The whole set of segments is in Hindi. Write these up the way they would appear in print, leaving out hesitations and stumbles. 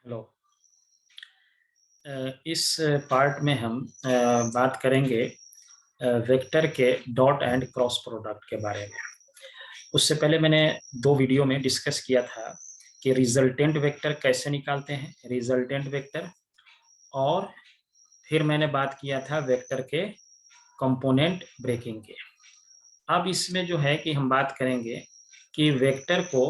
हेलो। इस पार्ट में हम बात करेंगे वेक्टर के डॉट एंड क्रॉस प्रोडक्ट के बारे में। उससे पहले मैंने 2 वीडियो में डिस्कस किया था कि रिजल्टेंट वेक्टर कैसे निकालते हैं, रिजल्टेंट वेक्टर, और फिर मैंने बात किया था वेक्टर के कंपोनेंट ब्रेकिंग के। अब इसमें जो है कि हम बात करेंगे कि वेक्टर को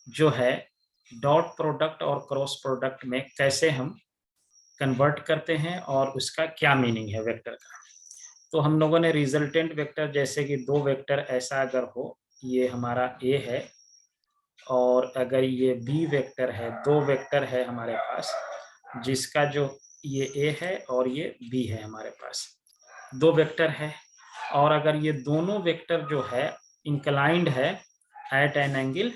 जो है डॉट प्रोडक्ट और क्रॉस प्रोडक्ट में कैसे हम कन्वर्ट करते हैं और उसका क्या मीनिंग है वेक्टर का। तो हम लोगों ने रिजल्टेंट वेक्टर, जैसे कि 2 वेक्टर ऐसा अगर हो, ये हमारा ए है और अगर ये बी वेक्टर है, 2 वेक्टर है हमारे पास, जिसका जो ये ए है और ये बी है, हमारे पास 2 वेक्टर है। और अगर ये दोनों वेक्टर जो है इंक्लाइंड है एट एन एंगल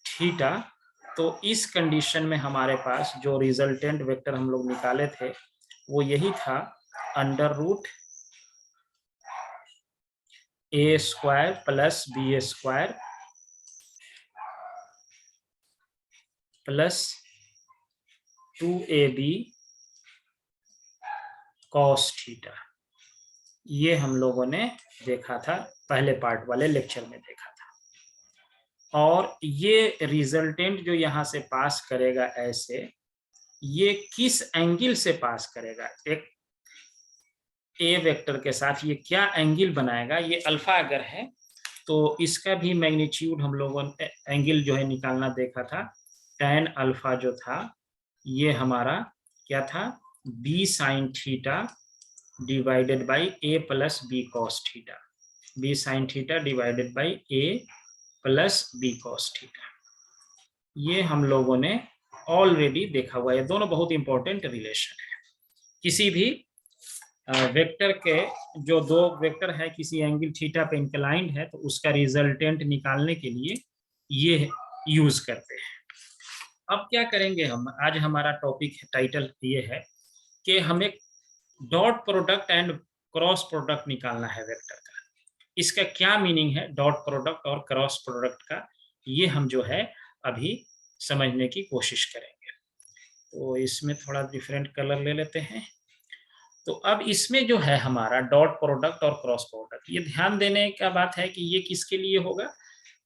थीटा, तो इस कंडीशन में हमारे पास जो रिजल्टेंट वेक्टर हम लोग निकाले थे वो यही था, under root A square plus B square plus 2ab cos theta. ये हम लोगों ने देखा था, पहले पार्ट वाले लेक्चर में देखा था। और ये रिजल्टेंट जो यहाँ से पास करेगा ऐसे, ये किस एंगल से पास करेगा, एक ए वेक्टर के साथ ये क्या एंगल बनाएगा, ये अल्फा अगर है तो इसका भी मैग्नीट्यूड हम लोगों ने एंगल जो है निकालना देखा था। tan अल्फा जो था ये हमारा क्या था, b sine theta divided by a plus B cos theta, b sine theta divided by a plus B cos theta. ये हम लोगों ने ऑलरेडी देखा हुआ है, दोनों बहुत इंपॉर्टेंट रिलेशन है। किसी भी वेक्टर के जो 2 वेक्टर है किसी एंगल थीटा पे इंक्लाइंड है तो उसका रिजल्टेंट निकालने के लिए ये यूज करते हैं। अब क्या करेंगे हम, आज हमारा टॉपिक टाइटल ये है कि हमें dot product and cross product निकालना है वेक्टर का। इसका क्या मीनिंग है डॉट प्रोडक्ट और क्रॉस प्रोडक्ट का, ये हम जो है अभी समझने की कोशिश करेंगे। तो इसमें थोड़ा डिफरेंट कलर ले लेते हैं। तो अब इसमें जो है हमारा डॉट प्रोडक्ट और क्रॉस प्रोडक्ट, ये ध्यान देने का बात है कि ये किसके लिए होगा,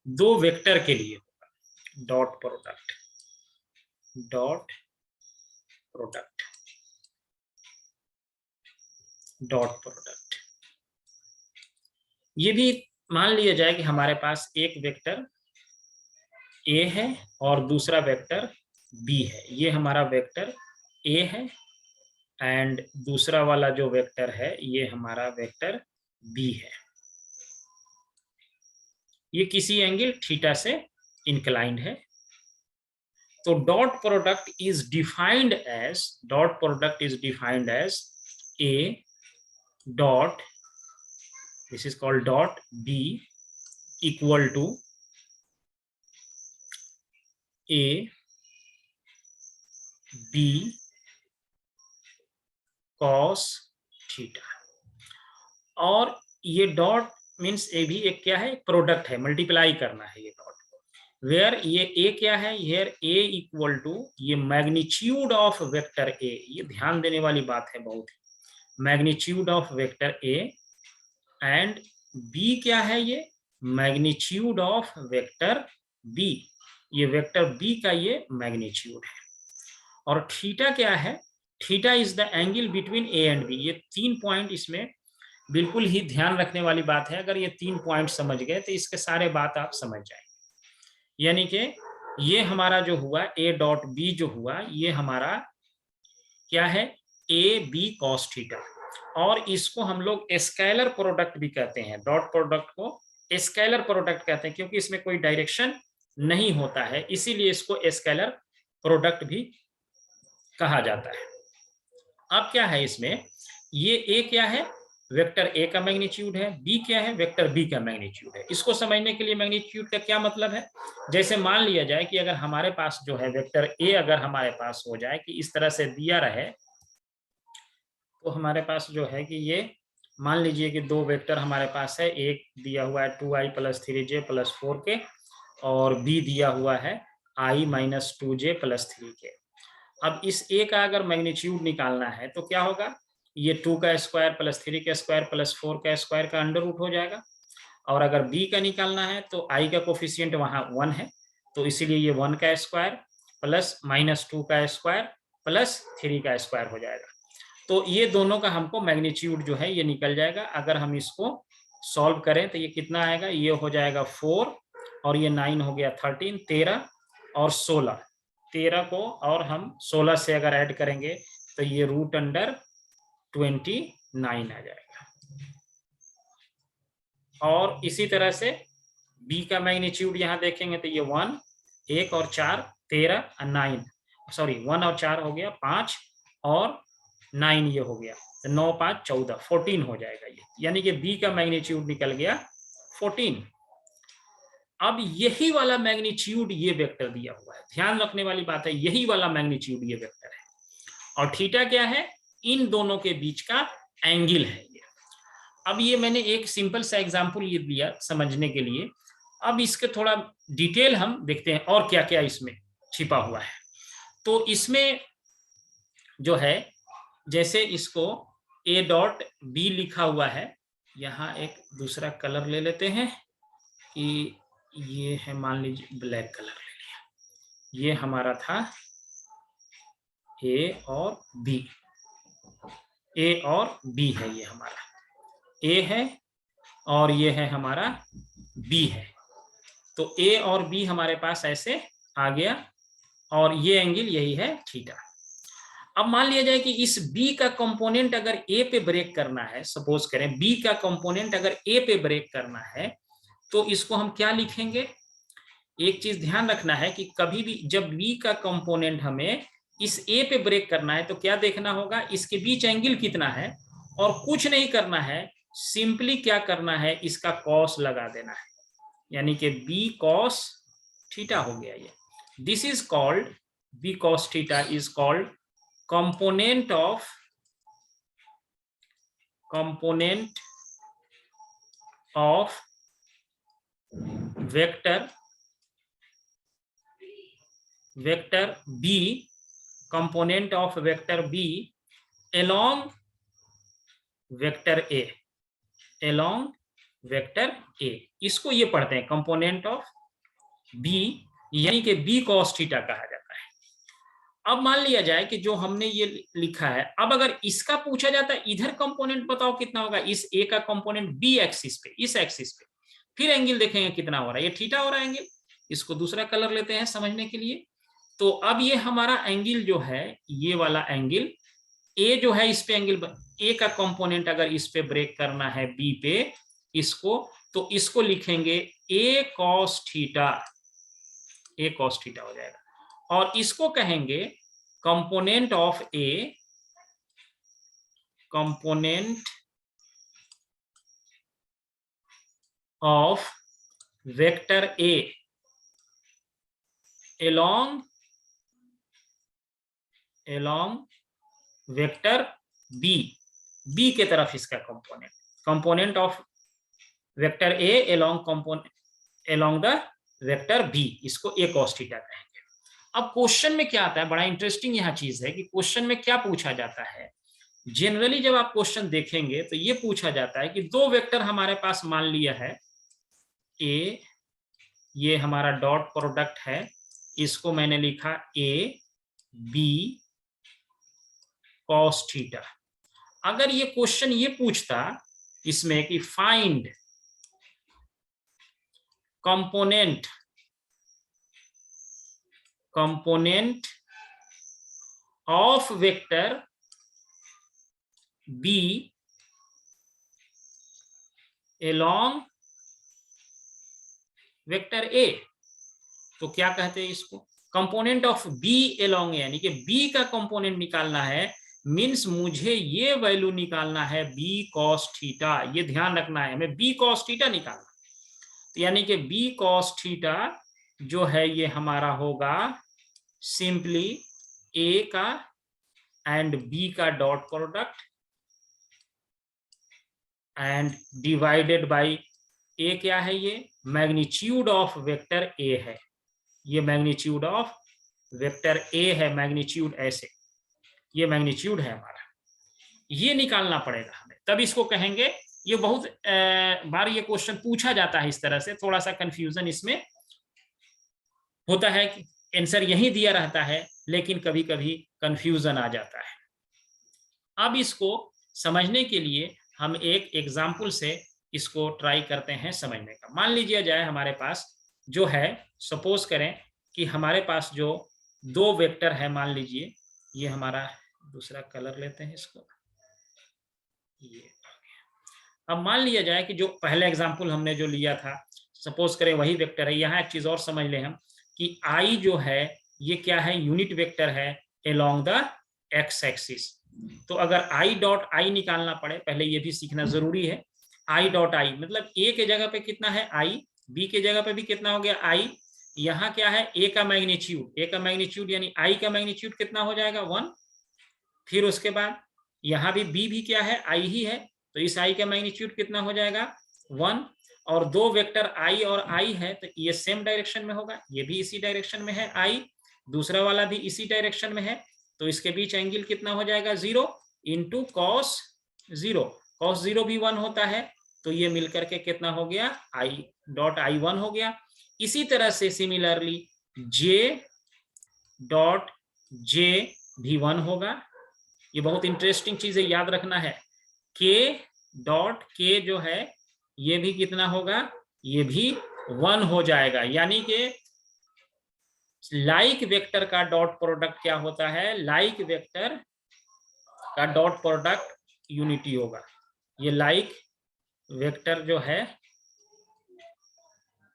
2 वेक्टर के लिए होगा। Dot product, dot product, dot product. ये भी मान लिया जाए कि हमारे पास एक वेक्टर ए है और दूसरा वेक्टर बी है। ये हमारा वेक्टर ए है एंड दूसरा वाला जो वेक्टर है ये हमारा वेक्टर बी है। ये किसी एंगल थीटा से इंक्लाइंड है। तो dot product is defined as A dot, this is called dot B, equal to A B cos theta. और ये डॉट मीन्स ए भी एक क्या है, प्रोडक्ट है, मल्टीप्लाई करना है ये डॉट। वेयर ये ए क्या है, हेयर ए इक्वल टू ये मैग्नीट्यूड ऑफ वेक्टर ए। ये ध्यान देने वाली बात है बहुत ही, magnitude of vector A, and B क्या है, ये मैग्नीट्यूड ऑफ वेक्टर बी। ये वेक्टर बी का ये मैग्नीट्यूड है। और थीटा क्या है, theta is the angle between A and B. ये 3 पॉइंट इसमें बिल्कुल ही ध्यान रखने वाली बात है। अगर ये 3 पॉइंट समझ गए तो इसके सारे बात आप समझ जाएंगे। यानी कि ये हमारा जो हुआ ए डॉट बी जो हुआ, ये हमारा क्या है, ए बी कॉस थीटा। और इसको हम लोग स्केलर प्रोडक्ट भी कहते हैं। डॉट प्रोडक्ट को स्केलर प्रोडक्ट कहते हैं क्योंकि इसमें कोई डायरेक्शन नहीं होता है, इसीलिए इसको स्केलर प्रोडक्ट भी कहा जाता है। अब क्या है इसमें, ये ए क्या है, वेक्टर ए का मैग्नीट्यूड है, बी क्या है, वेक्टर बी का मैग्नीट्यूड है। इसको समझने के लिए मैग्नीट्यूड का क्या मतलब है, जैसे मान लिया जाए कि अगर हमारे पास जो है वेक्टर ए अगर हमारे पास हो जाए कि इस तरह से दिया रहे, तो हमारे पास जो है कि ये मान लीजिए कि 2 वेक्टर हमारे पास है, एक दिया हुआ है 2i plus 3j plus 4k और बी दिया हुआ है i minus 2j plus 3k। अब इस a का अगर मैग्नीट्यूड निकालना है तो क्या होगा, ये 2 का स्क्वायर प्लस 3 का स्क्वायर प्लस 4 का स्क्वायर का अंडर रूट हो जाएगा। और अगर b का निकालना है तो i का कोफिशिएंट वहां 1 है, तो इसीलिए ये 1 का स्क्वायर प्लस -2 का स्क्वायर प्लस 3 का स्क्वायर हो जाएगा। तो ये दोनों का हमको मैग्नीट्यूड जो है ये निकल जाएगा। अगर हम इसको सॉल्व करें तो ये कितना आएगा, ये हो जाएगा 4 और ये 9 हो गया 13, 13 और 16। 13 को और हम 16 से अगर ऐड करेंगे तो ये √29 आ जाएगा। और इसी तरह से b का मैग्नीट्यूड यहाँ देखेंगे तो ये 1, 1 और 4 13 और 9, सॉरी 1 और 4 हो गया 5 और 9 ये हो गया, तो 9 5 14 14 हो जाएगा ये, यानी कि b का मैग्नीट्यूड निकल गया 14। अब यही वाला मैग्नीट्यूड ये वेक्टर दिया हुआ है, ध्यान रखने वाली बात है, यही वाला मैग्नीट्यूड ये वेक्टर है। और थीटा क्या है, इन दोनों के बीच का एंगल है ये। अब ये मैंने एक सिंपल सा एग्जांपल ये दिया समझने के लिए। अब इसके थोड़ा डिटेल हम देखते हैं और क्या क्या इसमें छिपा हुआ है। तो इसमें जो है, जैसे इसको a.b लिखा हुआ है, यहाँ एक दूसरा कलर ले लेते हैं कि ये है, मान लीजिए ब्लैक कलर ले लिया, ये हमारा था a और b, a और b है, ये हमारा a है और ये है हमारा b है। तो a और b हमारे पास ऐसे आ गया और ये एंगल यही है थीटा। अब मान लिया जाए कि इस b का कंपोनेंट अगर a पे ब्रेक करना है, सपोज करें b का कंपोनेंट अगर a पे ब्रेक करना है तो इसको हम क्या लिखेंगे। एक चीज ध्यान रखना है कि कभी भी जब b का कंपोनेंट हमें इस a पे ब्रेक करना है तो क्या देखना होगा, इसके बीच एंगल कितना है, और कुछ नहीं करना है, सिंपली क्या करना है, इसका कॉस लगा देना है, यानी कि b cos थीटा हो गया ये। This is called, b cos theta is called component of vector b, component of vector b along vector a, इसको ये पढ़ते हैं कंपोनेंट ऑफ b, यानी कि b cos थीटा कहा जाता है। अब मान लिया जाए कि जो हमने ये लिखा है, अब अगर इसका पूछा जाता है इधर कंपोनेंट बताओ कितना होगा, इस a का कंपोनेंट b एक्सिस पे, इस एक्सिस पे, फिर एंगल देखेंगे कितना हो रहा है, ये थीटा हो रहा है एंगल। इसको दूसरा कलर लेते हैं समझने के लिए। तो अब ये हमारा एंगल जो है, ये वाला एंगल a जो है, इस पे एंगल a का कंपोनेंट अगर इस पे ब्रेक करना है b पे इसको, तो इसको लिखेंगे a cos थीटा हो जाएगा। और इसको कहेंगे component of a, component of vector a along vector b के तरफ इसका component of vector a along the vector b, इसको a cos थीटा कहेंगे। अब क्वेश्चन में क्या आता है, बड़ा इंटरेस्टिंग यहाँ चीज है कि क्वेश्चन में क्या पूछा जाता है। जनरली जब आप क्वेश्चन देखेंगे तो ये पूछा जाता है कि दो वेक्टर हमारे पास मान लिया है a, ये हमारा डॉट प्रोडक्ट है, इसको मैंने लिखा a b cos थीटा। अगर ये क्वेश्चन ये पूछता इसमें कि find component of vector b along vector a, तो क्या कहते हैं इसको, component of b along a, यानी कि b का कंपोनेंट निकालना है, मींस मुझे ये वैल्यू निकालना है b cos थीटा। ये ध्यान रखना है, हमें b cos थीटा निकालना, तो यानी कि b cos थीटा जो है ये हमारा होगा सिंपली a का एंड b का dot product and divided by a, क्या है ये मैग्नीट्यूड ऑफ वेक्टर a है, ये मैग्नीट्यूड ऑफ वेक्टर ए है मैग्नीट्यूड ऐसे, ये मैग्नीट्यूड है हमारा, ये निकालना पड़ेगा हमें, तब इसको कहेंगे। ये बहुत बार ये क्वेश्चन पूछा जाता है इस तरह से, थोड़ा सा कंफ्यूजन इसमें होता है कि आंसर यही दिया रहता है, लेकिन कभी कभी कंफ्यूजन आ जाता है। अब इसको समझने के लिए हम एक एग्जाम्पल से इसको ट्राई करते हैं समझने का। मान लीजिए जाए हमारे पास जो है, सपोज करें कि हमारे पास जो दो वेक्टर है, मान लीजिए ये हमारा, दूसरा कलर लेते हैं इसको, ये। अब मान लिया जाए कि जो पहले एग्जाम्पल हमने जो लिया था, सपोज करें वही वेक्टर है। यहाँ एक चीज और समझ लें हम कि आई जो है ये क्या है, यूनिट वेक्टर है अलोंग द एक्स एक्सिस। तो अगर आई डॉट आई निकालना पड़े, पहले ये भी सीखना जरूरी है। आई डॉट आई मतलब ए के जगह पे कितना है आई, बी के जगह पे भी कितना हो गया आई, यहाँ क्या है ए का मैग्नीट्यूड, ए का मैग्नीट्यूड यानी आई का मैग्नीट्यूड कितना हो जाएगा 1। फिर उसके बाद यहाँ भी बी भी क्या है आई ही है, तो इस आई का मैग्नीट्यूड कितना हो जाएगा 1। और दो वेक्टर आई और आई है तो ये सेम डायरेक्शन में होगा, ये भी इसी डायरेक्शन में है आई, दूसरा वाला भी इसी डायरेक्शन में है, तो इसके बीच एंगल कितना हो जाएगा 0 इंटू कॉस 0। कॉस 0 भी 1 होता है, तो ये मिलकर के कितना हो गया आई डॉट आई 1 हो गया। इसी तरह से सिमिलरली जे डॉट जे भी 1 होगा। ये बहुत इंटरेस्टिंग चीज है, याद रखना है। के डॉट के जो है ये भी कितना होगा, ये भी 1 हो जाएगा। यानी कि लाइक वेक्टर का डॉट प्रोडक्ट क्या होता है, लाइक वेक्टर का डॉट प्रोडक्ट यूनिटी होगा। ये लाइक वेक्टर जो है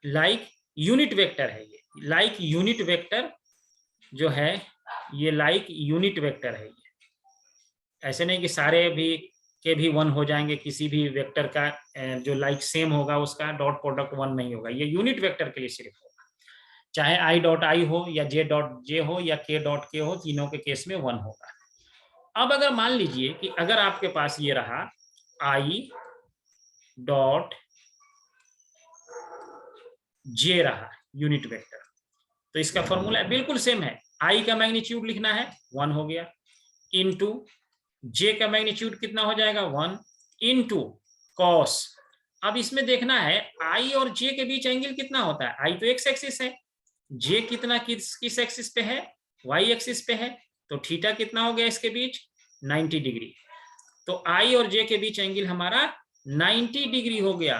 लाइक यूनिट वेक्टर है, ये लाइक यूनिट वेक्टर जो है ये लाइक यूनिट वेक्टर है। ये ऐसे नहीं कि सारे भी के भी 1 हो जाएंगे, किसी भी वेक्टर का जो लाइक सेम होगा उसका डॉट प्रोडक्ट 1 नहीं होगा, ये यूनिट वेक्टर के लिए सिर्फ होगा। चाहे आई डॉट आई हो या जे डॉट जे हो या के डॉट के हो, तीनों के केस में 1 होगा। अब अगर मान लीजिए कि अगर आपके पास ये रहा आई डॉट जे रहा यूनिट वेक्टर, तो इसका फॉर्मूला बिल्कुल सेम है। आई का मैग्नीट्यूड लिखना है 1 हो गया, इनटू जे का मैग्नीट्यूड कितना हो जाएगा 1 इनटू कॉस। अब इसमें देखना है आई और जे के बीच एंगल कितना होता है, आई तो एक्स एक्सिस है, जे कितना किस एक्सिस पे है, वाई एक्सिस पे है, तो थीटा कितना हो गया इसके बीच 90 डिग्री। तो आई और जे के बीच एंगल हमारा 90 डिग्री हो गया,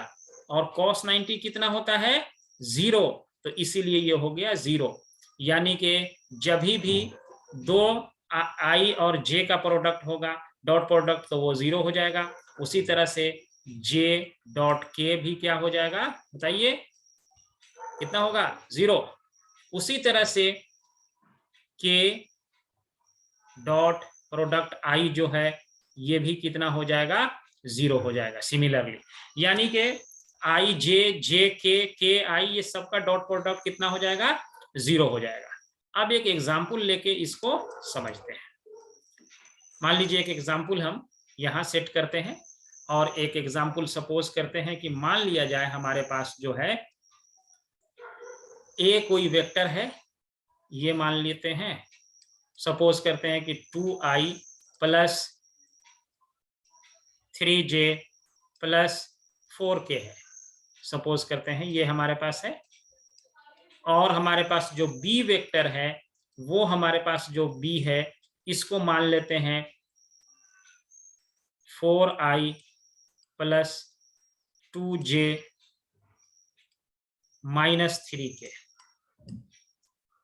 और cos 90 कितना होता है 0, तो इसीलिए ये हो गया 0। यानी कि जब भी दो आई और जे का प्रोडक्ट होगा डॉट प्रोडक्ट, तो वो 0 हो जाएगा। उसी तरह से जे डॉट के भी क्या हो जाएगा बताइए, कितना होगा 0। उसी तरह से के डॉट प्रोडक्ट आई जो है ये भी कितना हो जाएगा 0 हो जाएगा सिमिलरली। यानी कि आई जे जे के आई ये सबका डॉट प्रोडक्ट कितना हो जाएगा 0 हो जाएगा। अब एक एग्जाम्पल लेके इसको समझते हैं। मान लीजिए एक एग्जाम्पल हम यहाँ सेट करते हैं, और एक एग्जाम्पल सपोज करते हैं कि मान लिया जाए हमारे पास जो है ए कोई वेक्टर है, ये मान लेते हैं, सपोज करते हैं कि 2i plus 3j plus 4k है, सपोज करते हैं ये हमारे पास है। और हमारे पास जो b वेक्टर है वो हमारे पास जो b है इसको मान लेते हैं 4i plus 2j minus 3k।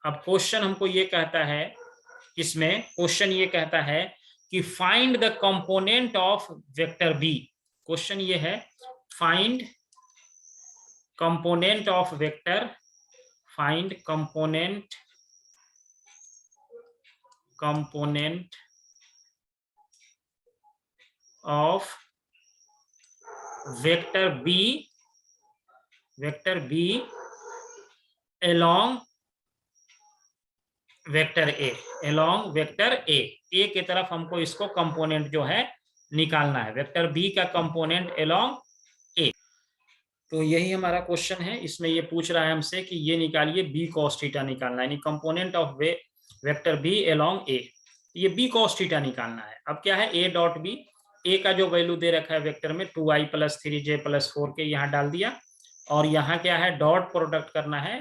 अब क्वेश्चन हमको ये कहता है, इसमें क्वेश्चन ये कहता है कि find the component of vector B. Question ये है find component of vector, find component of vector B along vector A, along vector A के तरफ हमको इसको कंपोनेंट जो है निकालना है, वेक्टर बी का कंपोनेंट along ए। तो यही हमारा क्वेश्चन है। इसमें ये पूछ रहा है हमसे कि ये निकालिए बी cos थीटा निकालना है, यानी component of vector B along A, ये बी कॉस थीटा निकालना है। अब क्या है, ए डॉट बी, ए का जो वैल्यू दे रखा है वेक्टर में 2i + 3j + 4k यहाँ डाल दिया, और यहाँ क्या है, डॉट प्रोडक्ट करना है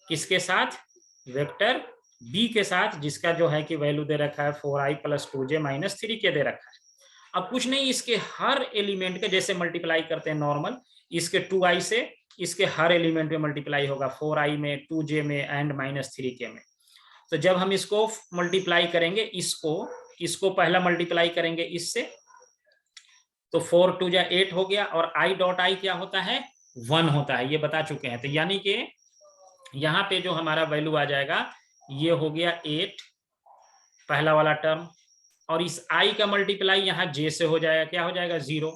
किसके साथ, वेक्टर बी के साथ, जिसका जो है कि वैल्यू दे रखा है 4i + 2j - 3k दे रखा है। अब कुछ नहीं, इसके हर एलिमेंट के जैसे मल्टीप्लाई करते हैं नॉर्मल, इसके 2i से इसके हर एलिमेंट में मल्टीप्लाई होगा, 4i में, 2j में एंड -3k में। तो जब हम इसको मल्टीप्लाई करेंगे, इसको पहला मल्टीप्लाई करेंगे इससे, तो 4 2 जा 8 हो गया, और i डॉट आई क्या होता है, 1 होता है, ये बता चुके हैं। तो यानी कि यहाँ पे जो हमारा वैल्यू आ जाएगा, ये हो गया 8 पहला वाला टर्म, और इस i का मल्टीप्लाई यहाँ j से हो जाएगा, क्या हो जाएगा, 0।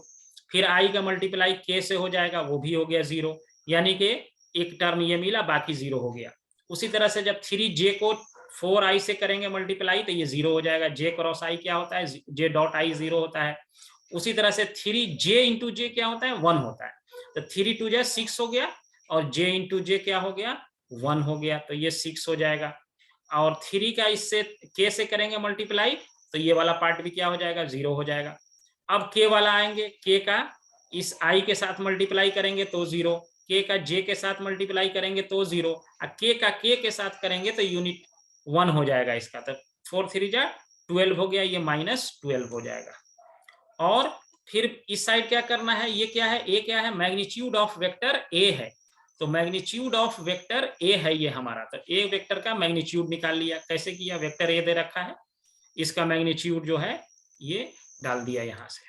फिर i का मल्टीप्लाई k से हो जाएगा, वो भी हो गया 0, यानी कि एक टर्म ये मिला, बाकी 0 हो गया। उसी तरह से जब 3j को 4i से करेंगे मल्टीप्लाई, तो ये 0 हो जाएगा, j क्रॉस i क्या होता है, j डॉट i 0 होता है। उसी तरह से 3j इंटू j क्या होता है, 1 होता है। तो 3 2 जा 6 हो गया, और j इंटू j क्या हो गया, 1 हो गया, तो ये 6 हो जाएगा। और 3 का इससे k से करेंगे मल्टीप्लाई, तो ये वाला पार्ट भी क्या हो जाएगा, 0 हो जाएगा। अब k वाला आएंगे, k का इस i के साथ मल्टीप्लाई करेंगे तो 0, k का j के साथ मल्टीप्लाई करेंगे तो 0, और k का k के साथ करेंगे तो यूनिट 1 हो जाएगा इसका। तो 4 3 जा 12 हो गया, ये -12 हो जाएगा। और फिर इस साइड क्या करना है, ये क्या है, ए क्या है, मैग्नीट्यूड ऑफ वेक्टर ए है। तो मैग्नीट्यूड ऑफ वेक्टर ए है ये हमारा, तो ए वेक्टर का मैग्नीट्यूड निकाल लिया। कैसे किया, वेक्टर ए दे रखा है, इसका मैग्नीट्यूड जो है ये डाल दिया यहाँ से।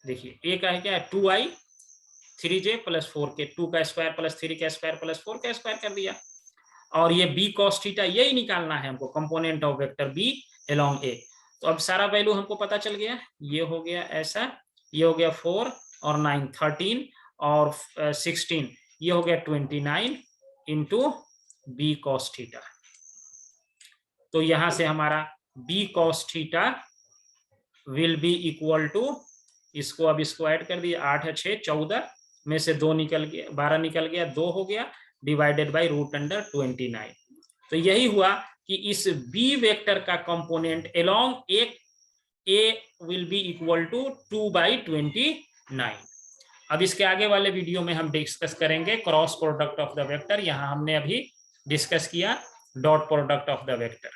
देखिए ए का है क्या है, 2i 3j + 4k, 2 का स्क्वायर + 3 का स्क्वायर + 4 का स्क्वायर कर दिया। और ये b cos थीटा यही निकालना है हमको, component of vector b along A. तो अब सारा वैल्यू हमको पता चल गया, ये हो गया ऐसा, ये हो गया 4 और 9 13 और 16, ये हो गया 29 इंटू b cos थीटा। तो यहां से हमारा b cos theta will be equal to, इसको अब इसको ऐड कर दिया, 8 है 6 14 में से 2 निकल गया, 12 निकल गया, 2 हो गया, डिवाइडेड बाई √29। तो यही हुआ कि इस बी वेक्टर का component along A will be equal to 2/29। अब इसके आगे वाले वीडियो में हम डिस्कस करेंगे cross product of the vector. यहां हमने अभी डिस्कस किया dot product of the vector.